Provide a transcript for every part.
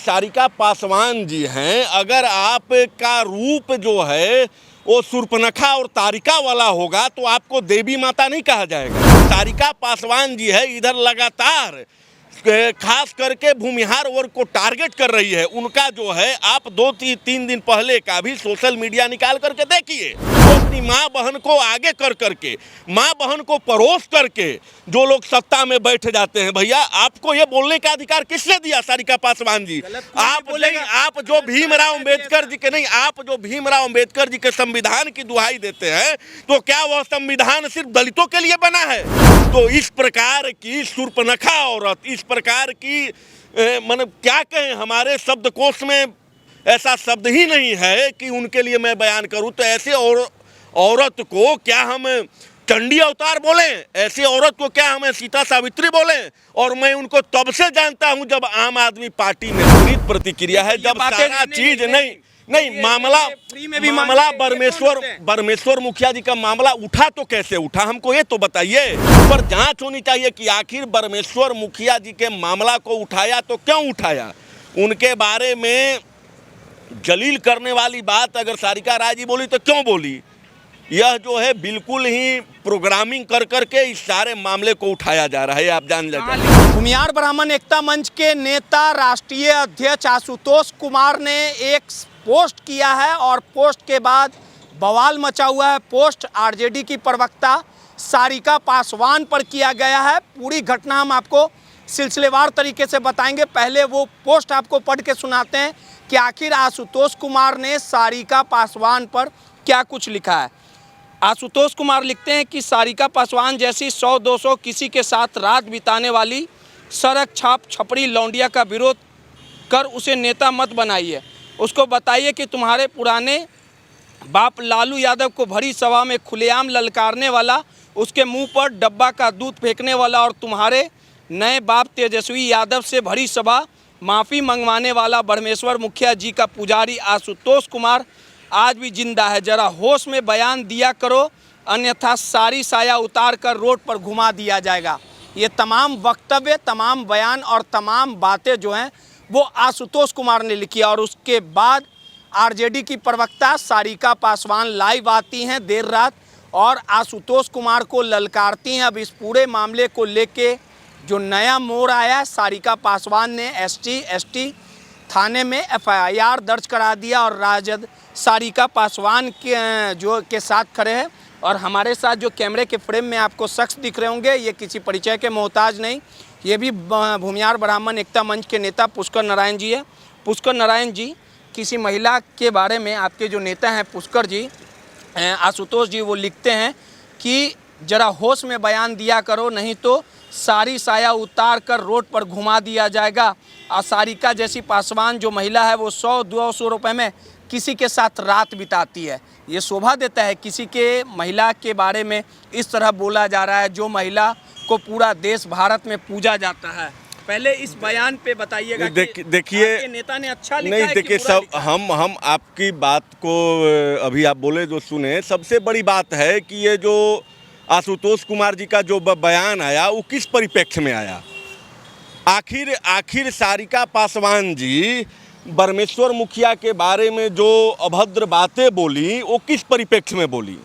सारिका पासवान जी हैं, अगर आपका रूप जो है वो शूर्पणखा और तारिका वाला होगा तो आपको देवी माता नहीं कहा जाएगा। सारिका पासवान जी है, इधर लगातार खास करके भूमिहार वर्ग को टारगेट कर रही है। उनका जो है आप 2-3 दिन पहले का भी सोशल मीडिया निकाल करके देखिए, तो अपनी माँ बहन को आगे कर करके, माँ बहन को परोस करके जो लोग सत्ता में बैठ जाते हैं, भैया आपको ये बोलने का अधिकार किसने दिया? सारिका पासवान जी, आप जो भीमराव अम्बेडकर जी के नहीं, आप जो भीमराव अम्बेडकर जी के संविधान की दुहाई देते हैं, तो क्या वह संविधान सिर्फ दलितों के लिए बना है? तो इस प्रकार की शूर्पणखा औरत, इस प्रकार की मतलब क्या कहें, हमारे शब्दकोश में ऐसा शब्द ही नहीं है कि उनके लिए मैं बयान करूं। तो ऐसे औरत को क्या हम चंडी अवतार बोलें? ऐसी औरत को क्या हम सीता सावित्री बोलें? और मैं उनको तब से जानता हूं जब आम आदमी पार्टी में विपरीत प्रतिक्रिया है, जब सारा चीज नहीं मामला बरमेश्वर मुखिया जी का मामला उठा तो कैसे उठा, हमको ये तो बताइए। पर जांच होनी चाहिए कि आखिर बरमेश्वर मुखिया जी के मामला को उठाया तो क्यों उठाया। उनके बारे में जलील करने वाली बात अगर सारिका राय जी बोली तो क्यों बोली? यह जो है बिल्कुल ही प्रोग्रामिंग कर करके इस सारे मामले को उठाया जा रहा है, आप जान लीजिए। भूमिहार ब्राह्मण एकता मंच के नेता राष्ट्रीय अध्यक्ष आशुतोष कुमार ने एक पोस्ट किया है और पोस्ट के बाद बवाल मचा हुआ है। पोस्ट आरजेडी की प्रवक्ता सारिका पासवान पर किया गया है। पूरी घटना हम आपको सिलसिलेवार तरीके से बताएंगे। पहले वो पोस्ट आपको पढ़ के सुनाते हैं कि आखिर आशुतोष कुमार ने सारिका पासवान पर क्या कुछ लिखा है। आशुतोष कुमार लिखते हैं कि सारिका पासवान जैसी 100-200 किसी के साथ रात बिताने वाली सड़क छाप छपड़ी लौंडिया का विरोध कर उसे नेता मत बनाइए। उसको बताइए कि तुम्हारे पुराने बाप लालू यादव को भरी सभा में खुलेआम ललकारने वाला, उसके मुंह पर डब्बा का दूध फेंकने वाला और तुम्हारे नए बाप तेजस्वी यादव से भरी सभा माफ़ी मंगवाने वाला बरमेश्वर मुखिया जी का पुजारी आशुतोष कुमार आज भी जिंदा है। जरा होश में बयान दिया करो, अन्यथा सारी साया उतार कर रोड पर घुमा दिया जाएगा। ये तमाम वक्तव्य, तमाम बयान और तमाम बातें जो हैं वो आशुतोष कुमार ने लिखी। और उसके बाद आरजेडी की प्रवक्ता सारिका पासवान लाइव आती हैं देर रात और आशुतोष कुमार को ललकारती हैं। अब इस पूरे मामले को लेके जो नया मोड़ आया है, सारिका पासवान ने ST थाने में FIR दर्ज करा दिया और राजद सारिका पासवान के साथ खड़े हैं। और हमारे साथ जो कैमरे के फ्रेम में आपको शख्स दिख रहे होंगे, ये किसी परिचय के मोहताज नहीं, ये भी भूमिहार ब्राह्मण एकता मंच के नेता पुष्कर नारायण जी है। पुष्कर नारायण जी, किसी महिला के बारे में आपके जो नेता हैं पुष्कर जी, आशुतोष जी, वो लिखते हैं कि जरा होश में बयान दिया करो, नहीं तो सारी साया उतार कर रोड पर घुमा दिया जाएगा। और सारिका जैसी पासवान जो महिला है वो 100-200 रुपये में किसी के साथ रात बिताती है। ये शोभा देता है किसी के महिला के बारे में इस तरह बोला जा रहा है, जो महिला को पूरा देश भारत में पूजा जाता है। पहले इस बयान पे बताइएगा। देखिए, नेता ने अच्छा लिखा नहीं, है देखिए सब हम आपकी बात को अभी आप बोले जो सुने, सबसे बड़ी बात है कि ये जो आशुतोष कुमार जी का जो बयान आया वो किस परिप्रेक्ष्य में आया। आखिर सारिका पासवान जी बरमेश्वर मुखिया के बारे में जो अभद्र बातें बोली वो किस परिप्रेक्ष्य में बोली,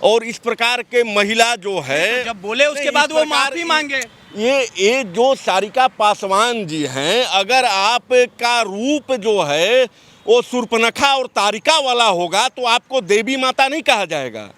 और इस प्रकार के महिला जो है तो जब बोले उसके बाद वो माफी मांगे। ये जो सारिका पासवान जी हैं, अगर आपका रूप जो है वो शूर्पणखा और तारिका वाला होगा तो आपको देवी माता नहीं कहा जाएगा,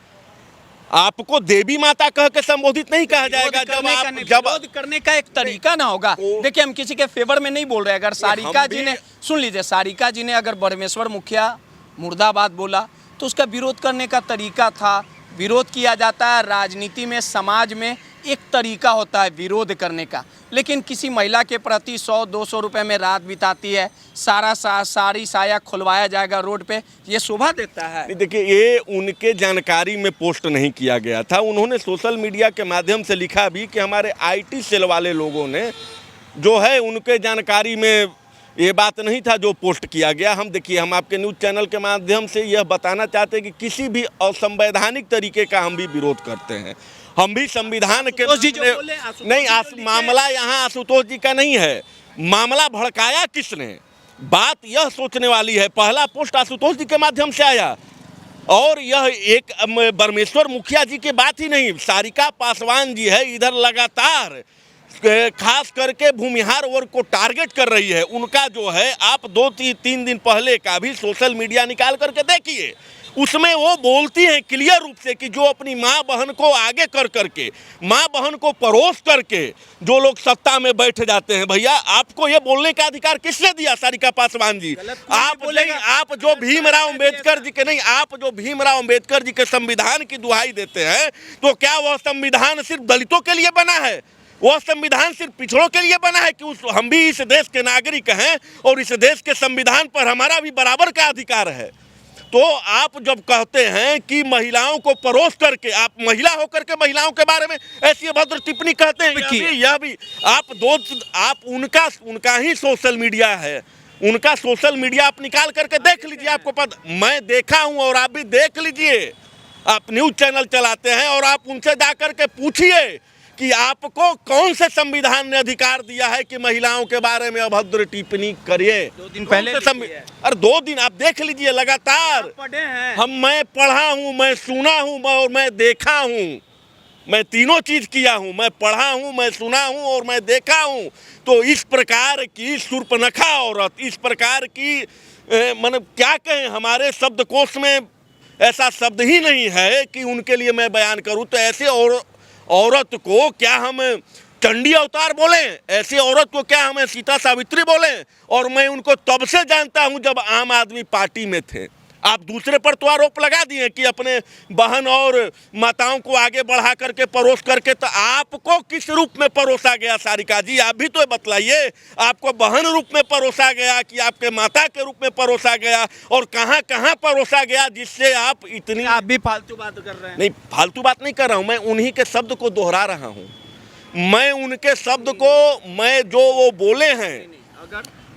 आपको देवी माता कह के संबोधित नहीं कहा जाएगा। जब विरोध करने का एक तरीका ना होगा। देखिए, हम किसी के फेवर में नहीं बोल रहे। अगर सारिका जी ने, सुन लीजिए, सारिका जी ने अगर बरमेश्वर मुखिया मुर्दाबाद बोला तो उसका विरोध करने का तरीका था। विरोध किया जाता है राजनीति में, समाज में एक तरीका होता है विरोध करने का। लेकिन किसी महिला के प्रति 100-200 रुपये में रात बिताती है, सारी साया खुलवाया जाएगा रोड पे, ये शोभा देता है। देखिए, ये उनके जानकारी में पोस्ट नहीं किया गया था। उन्होंने सोशल मीडिया के माध्यम से लिखा भी कि हमारे IT सेल वाले लोगों ने जो है उनके जानकारी में ये बात नहीं था जो पोस्ट किया गया। हम आपके न्यूज़ चैनल के माध्यम से यह बताना चाहते हैं कि किसी भी असंवैधानिक तरीके का हम भी विरोध करते हैं। हम भी संविधान के नहीं, मामला यहाँ आशुतोष जी का नहीं है। मामला भड़काया किसने? बात यह सोचने वाली है, पहला पोस्ट आशुतोष जी के माध्यम से आया और यह एक परमेश्वर मुखिया जी की बात ही नहीं, सारिका पासवान जी है इधर लगातार खास करके भूमिहार वर्ग को टारगेट कर रही है। उनका जो है आप 2-3 दिन पहले का भी सोशल मीडिया निकाल करके देखिए, उसमें वो बोलती हैं क्लियर रूप से कि जो अपनी माँ बहन को आगे कर करके, माँ बहन को परोस करके जो लोग सत्ता में बैठ जाते हैं, भैया आपको ये बोलने का अधिकार किसने दिया? सारिका पासवान जी, आप नहीं, आप जो भीमराव अम्बेडकर जी के नहीं, आप जो भीमराव अम्बेडकर जी के संविधान की दुहाई देते हैं, तो क्या वह संविधान सिर्फ दलितों के लिए बना है? वह संविधान सिर्फ पिछड़ों के लिए बना है कि हम भी इस देश के नागरिक हैं और इस देश के संविधान पर हमारा भी बराबर का अधिकार है। तो आप जब कहते हैं कि महिलाओं को परोस करके, आप महिला होकर के महिलाओं के बारे में ऐसी अभद्र टिप्पणी कहते हैं, यह भी आप उनका ही सोशल मीडिया है, उनका सोशल मीडिया आप निकाल करके देख लीजिए, आपको पता, मैं देखा हूं और आप भी देख लीजिए। आप न्यूज चैनल चलाते हैं और आप उनसे जा करके पूछिए कि आपको कौन से संविधान ने अधिकार दिया है कि महिलाओं के बारे में अभद्र टिप्पणी करिए। 2 दिन पहले अरे 2 दिन आप देख लीजिए लगातार। पढ़े हैं मैं पढ़ा हूँ, मैं सुना हूँ और मैं देखा हूँ, मैं तीनों चीज किया हूँ, मैं पढ़ा हूँ, मैं सुना हूँ और मैं देखा हूँ। तो इस प्रकार की शूर्पणखा औरत, इस प्रकार की मतलब क्या कहें, हमारे शब्दकोश में ऐसा शब्द ही नहीं है कि उनके लिए मैं बयान करूँ। तो ऐसे औरत को क्या हम चंडी अवतार बोलें? ऐसी औरत को क्या हमें सीता सावित्री बोलें? और मैं उनको तब से जानता हूं जब आम आदमी पार्टी में थे। आप दूसरे पर तो आरोप लगा दिए कि अपने बहन और माताओं को आगे बढ़ा करके परोस करके, तो आपको किस रूप में परोसा गया सारिका जी? आप भी तो बतलाइए, आपको बहन रूप में परोसा गया कि आपके माता के रूप में परोसा गया, और कहाँ कहाँ परोसा गया जिससे आप इतनी। आप भी फालतू बात कर रहे हैं। नहीं, फालतू बात नहीं कर रहा हूँ, मैं उन्हीं के शब्द को दोहरा रहा हूँ। मैं उनके शब्द को, मैं जो वो बोले हैं,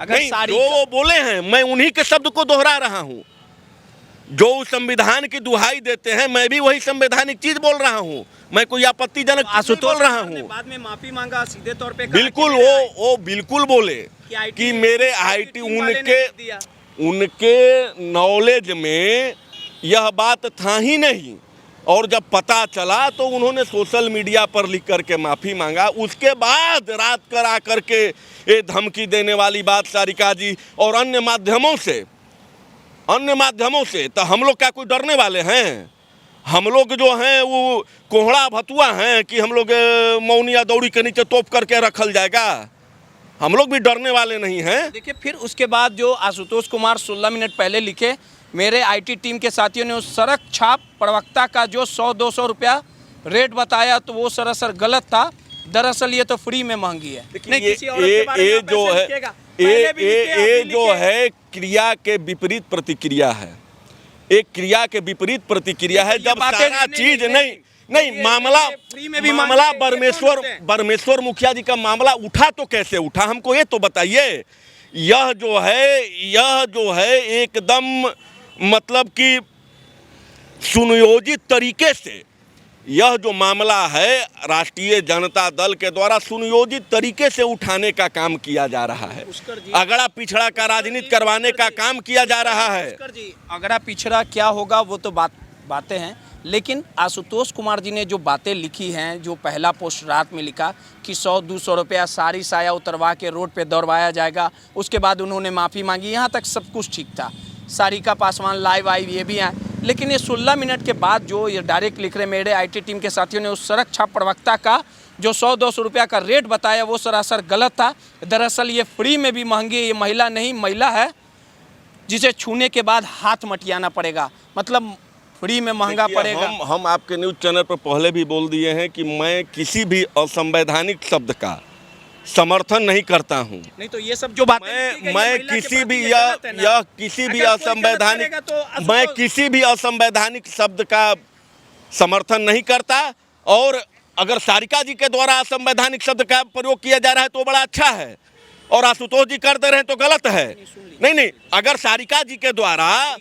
अगर जो वो बोले हैं, मैं उन्हीं के शब्द को दोहरा रहा हूँ। जो उस संविधान की दुहाई देते हैं, मैं भी वही संवैधानिक चीज बोल रहा हूँ। मैं कोई आपत्तिजनक आशुतोष बोल रहा हूँ। बाद में माफी मांगा सीधे तौर पे, बिल्कुल वो बिल्कुल बोले कि मेरे IT उनके नॉलेज में यह बात था ही नहीं, और जब पता चला तो उन्होंने सोशल मीडिया पर लिख करके माफ़ी मांगा। उसके बाद रात कर आकर के ये धमकी देने वाली बात सारिका जी और अन्य माध्यमों से, तो हम लोग क्या कोई डरने वाले हैं? हम लोग जो हैं वो कोहड़ा भतुआ हैं कि हम लोग मौनिया दौड़ी के नीचे तोप करके रखल जाएगा? हम लोग भी डरने वाले नहीं हैं। देखिए, फिर उसके बाद जो आशुतोष कुमार 16 मिनट पहले लिखे, मेरे IT टीम के साथियों ने उस सड़क छाप प्रवक्ता का जो 100-200 रुपया रेट बताया, तो वो सरासर गलत था। दरअसल ये तो फ्री में महंगी है। ये जो है क्रिया के विपरीत प्रतिक्रिया है, एक क्रिया के विपरीत प्रतिक्रिया है। जब सारा चीज नहीं मामला परमेश्वर मुखिया जी का मामला उठा तो कैसे उठा, हमको ये तो बताइए। यह जो है एकदम मतलब कि सुनियोजित तरीके से यह जो मामला है राष्ट्रीय जनता दल के द्वारा सुनियोजित तरीके से उठाने का काम किया जा रहा है। अगड़ा पिछड़ा का राजनीति करवाने का काम किया जा रहा है। अगड़ा पिछड़ा क्या होगा वो तो बातें हैं, लेकिन आशुतोष कुमार जी ने जो बातें लिखी हैं, जो पहला पोस्ट रात में लिखा कि 100-200 रुपया साड़ी साया उतरवा के रोड पे दौड़वाया जाएगा, उसके बाद उन्होंने माफ़ी मांगी, यहाँ तक सब कुछ ठीक था। सारिका पासवान लाइव आई, ये भी आए, लेकिन ये 16 मिनट के बाद जो ये डायरेक्ट लिख रहे मेरे IT टीम के साथियों ने उस सड़क छाप प्रवक्ता का जो 100-200 रुपया का रेट बताया वो सरासर गलत था। दरअसल ये फ्री में भी महंगी है, ये महिला नहीं, महिला है जिसे छूने के बाद हाथ मटियाना पड़ेगा, मतलब फ्री में महंगा पड़ेगा। हम आपके न्यूज़ चैनल पर पहले भी बोल दिए हैं कि मैं किसी भी असंवैधानिक शब्द का समर्थन नहीं करता हूं। नहीं तो ये सब जो बातें मैं किसी भी असंवैधानिक शब्द का समर्थन नहीं करता, और अगर सारिका जी के द्वारा असंवैधानिक शब्द का प्रयोग किया जा रहा है तो बड़ा अच्छा है, और आशुतोष जी करते रहे तो गलत है। नहीं, अगर सारिका जी के द्वारा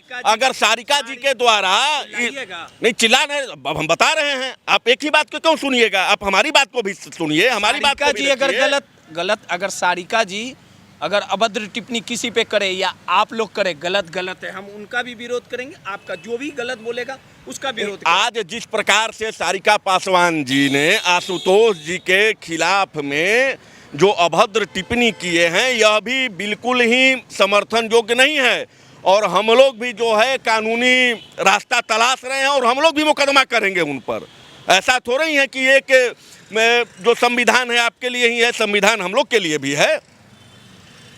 नहीं चिल्लाना, हम बता रहे हैं, आप एक ही बात को क्यों सुनिएगा? आप हमारी बात को भी सुनिए, हमारी बात को भी अगर गलत अगर सारिका जी अगर अभद्र टिप्पणी किसी पे करे या आप लोग करे, गलत है, हम उनका भी विरोध करेंगे, आपका जो भी गलत बोलेगा उसका विरोध करेंगे। आज जिस प्रकार से सारिका पासवान जी ने आशुतोष जी के खिलाफ में जो अभद्र टिप्पणी किए हैं, यह भी बिल्कुल ही समर्थन योग्य नहीं है। और हम लोग भी जो है कानूनी रास्ता तलाश रहे हैं और हम लोग भी मुकदमा करेंगे उन पर। ऐसा थोड़ा ही है कि एक जो संविधान है आपके लिए ही है, संविधान हम लोग के लिए भी है।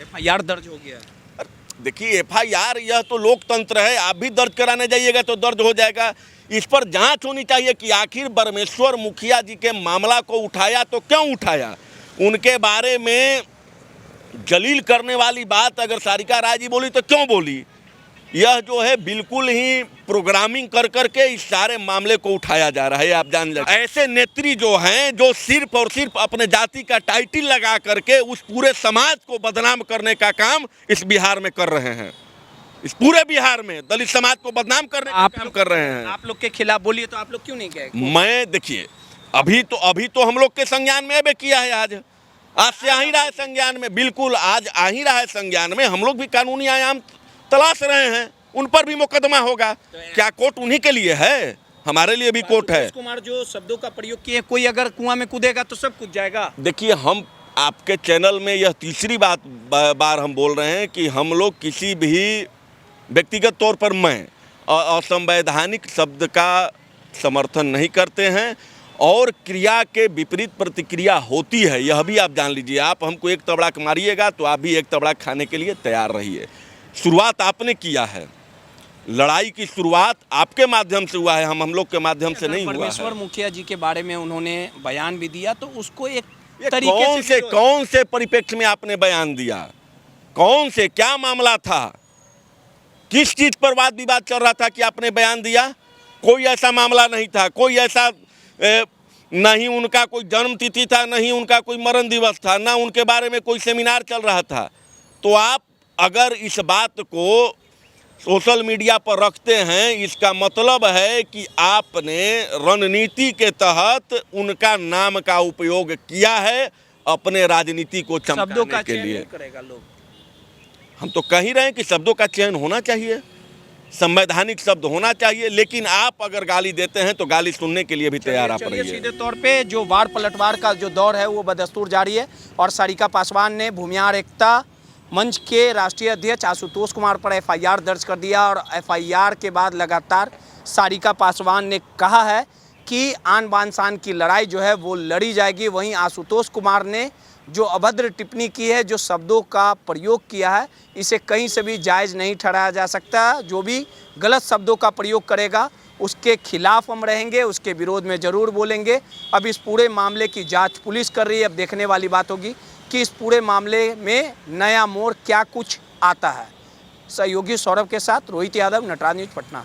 FIR दर्ज हो गया है। देखिए FIR यह तो लोकतंत्र है, आप भी दर्ज कराने जाइएगा तो दर्ज हो जाएगा। इस पर जांच होनी चाहिए कि आखिर ब्रह्मेश्वर मुखिया जी के मामला को उठाया तो क्यों उठाया। उनके बारे में जलील करने वाली बात अगर सारिका राय जी बोली तो क्यों बोली। यह जो है बिल्कुल ही प्रोग्रामिंग कर करके इस सारे मामले को उठाया जा रहा है। आप जान लें, ऐसे नेत्री जो हैं जो सिर्फ और सिर्फ अपने जाति का टाइटल लगा करके उस पूरे समाज को बदनाम करने का काम इस बिहार में कर रहे हैं। इस पूरे बिहार में दलित समाज को बदनाम करने का काम कर रहे हैं। आप लोग के खिलाफ बोलिए तो आप लोग क्यों नहीं गए? मैं देखिए अभी तो हम लोग के संज्ञान में अबे किया है। आज से आ ही रहा है संज्ञान में, बिल्कुल आज आ ही रहा है संज्ञान में। हम लोग भी कानूनी आयाम तलाश रहे हैं, उन पर भी मुकदमा होगा। क्या कोर्ट उन्हीं के लिए है? हमारे लिए भी कोर्ट है। कुमार जो शब्दों का प्रयोग किए, कोई अगर कुआं में कूदेगा तो सब कूद जाएगा। देखिए हम आपके चैनल में यह तीसरी बार हम बोल रहे हैं कि हम लोग किसी भी व्यक्तिगत तौर पर मैं असंवैधानिक शब्द का समर्थन नहीं करते हैं और क्रिया के विपरीत प्रतिक्रिया होती है, यह भी आप जान लीजिए। आप हमको एक तबड़ाक मारिएगा तो आप भी एक तबड़ाक खाने के लिए तैयार रहिए। शुरुआत आपने किया है, लड़ाई की शुरुआत आपके माध्यम से हुआ है, हम लोग के माध्यम से नहीं हुआ है। ब्रह्मेश्वर मुखिया जी के बारे में उन्होंने बयान भी दिया, तो उसको एक तरीके कौन से परिप्रेक्ष्य में आपने बयान दिया? कौन से, क्या मामला था? किस चीज पर वाद विवाद चल रहा था कि आपने बयान दिया? कोई ऐसा मामला नहीं था, कोई ऐसा नहीं उनका कोई जन्म तिथि था, नहीं उनका कोई मरण दिवस था, ना उनके बारे में कोई सेमिनार चल रहा था। तो आप अगर इस बात को सोशल मीडिया पर रखते हैं, इसका मतलब है कि आपने रणनीति के तहत उनका नाम का उपयोग किया है अपने राजनीति को चमकाने के लिए। हम तो कह ही रहे हैं कि शब्दों का चयन होना चाहिए, संवैधानिक शब्द होना चाहिए, लेकिन आप अगर गाली देते हैं तो गाली सुनने के लिए भी तैयार आप रहिए। सीधे तौर पे जो वार पलटवार का जो दौर है वो बदस्तूर जारी है और सारिका पासवान ने भूमिहार एकता मंच के राष्ट्रीय अध्यक्ष आशुतोष कुमार पर FIR दर्ज कर दिया और FIR के बाद लगातार सारिका पासवान ने कहा है कि आन बान शान की लड़ाई जो है वो लड़ी जाएगी। वहीं आशुतोष कुमार ने जो अभद्र टिप्पणी की है, जो शब्दों का प्रयोग किया है, इसे कहीं से भी जायज़ नहीं ठहराया जा सकता। जो भी गलत शब्दों का प्रयोग करेगा उसके खिलाफ हम रहेंगे, उसके विरोध में ज़रूर बोलेंगे। अब इस पूरे मामले की जांच पुलिस कर रही है। अब देखने वाली बात होगी कि इस पूरे मामले में नया मोड़ क्या कुछ आता है। सहयोगी सौरभ के साथ रोहित यादव, नटराज न्यूज़, पटना।